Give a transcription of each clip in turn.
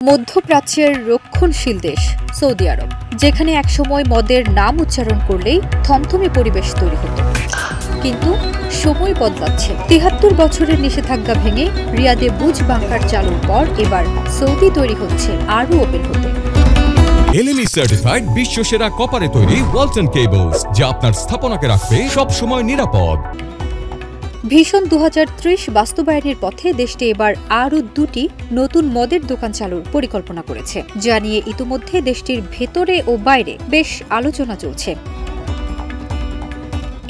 মধ্যপ্রাচ্যের রক্ষণশীল দেশ সৌদি আরব, যেখানে একসময় মদের নাম উচ্চারণ করলেই থমথমে পরিবেশ তৈরি হতো। কিন্তু সময় বদলাচ্ছে। ৭৩ বছরের নিষেধাজ্ঞা ভেঙে রিয়াদে বুজ বাংকার চালুর পর এবার সৌদি তৈরি হচ্ছে আরও ওপেন হতে। এলএমই সার্টিফাইড বিশ্বসেরা কপারে তৈরি ওয়ালটন কেবলস, যা আপনার স্থাপনাকে রাখবে সব সময় নিরাপদ। ভিশন ২০৩০ বাস্তবায়নের পথে দেশটি এবার আরও দুটি নতুন মদের দোকান চালুর পরিকল্পনা করেছে, যা নিয়ে ইতিমধ্যে দেশটির ভেতরে ও বাইরে বেশ আলোচনা চলছে।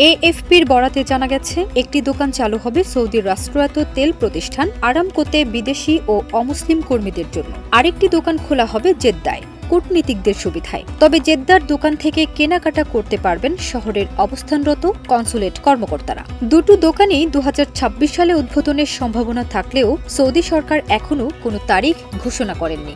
এএফপির বরাতে জানা গেছে, একটি দোকান চালু হবে সৌদির রাষ্ট্রায়ত্ত তেল প্রতিষ্ঠান আরামকোতে বিদেশি ও অমুসলিম কর্মীদের জন্য। আরেকটি দোকান খোলা হবে জেদ্দায় কূটনীতিকদের সুবিধায়। তবে জেদ্দার দোকান থেকে কেনাকাটা করতে পারবেন শহরের অবস্থানরত কনসুলেট কর্মকর্তারা। দুটো দোকানেই ২০২৬ সালে উদ্বোধনের সম্ভাবনা থাকলেও সৌদি সরকার এখনও কোনো তারিখ ঘোষণা করেননি।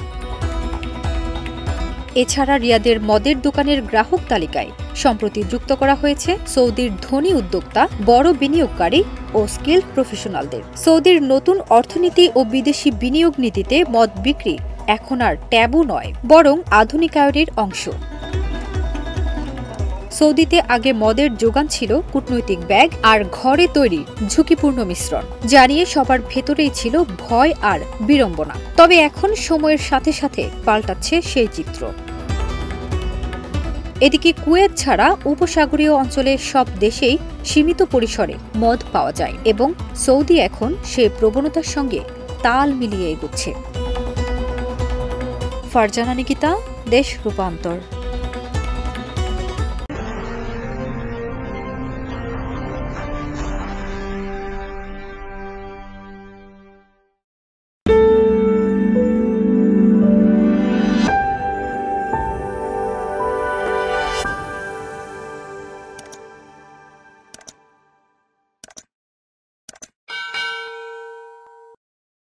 এছাড়া রিয়াদের মদের দোকানের গ্রাহক তালিকায় সম্প্রতি যুক্ত করা হয়েছে সৌদির ধনী উদ্যোক্তা, বড় বিনিয়োগকারী ও স্কিল প্রফেশনালদের। সৌদির নতুন অর্থনীতি ও বিদেশি বিনিয়োগ নীতিতে মদ বিক্রি এখন আর ট্যাবু নয়, বরং আধুনিকায়নের অংশ। সৌদিতে আগে মদের যোগান ছিল কূটনৈতিক ব্যাগ আর ঘরে তৈরি ঝুঁকিপূর্ণ মিশ্রণ, যা নিয়ে সবার ভেতরেই ছিল ভয় আর বিড়ম্বনা। তবে এখন সময়ের সাথে সাথে পাল্টাচ্ছে সেই চিত্র। এদিকে কুয়েত ছাড়া উপসাগরীয় অঞ্চলের সব দেশেই সীমিত পরিসরে মদ পাওয়া যায় এবং সৌদি এখন সেই প্রবণতার সঙ্গে তাল মিলিয়ে এগোচ্ছে। ফারজানা নিকিতা, দেশ রূপান্তর।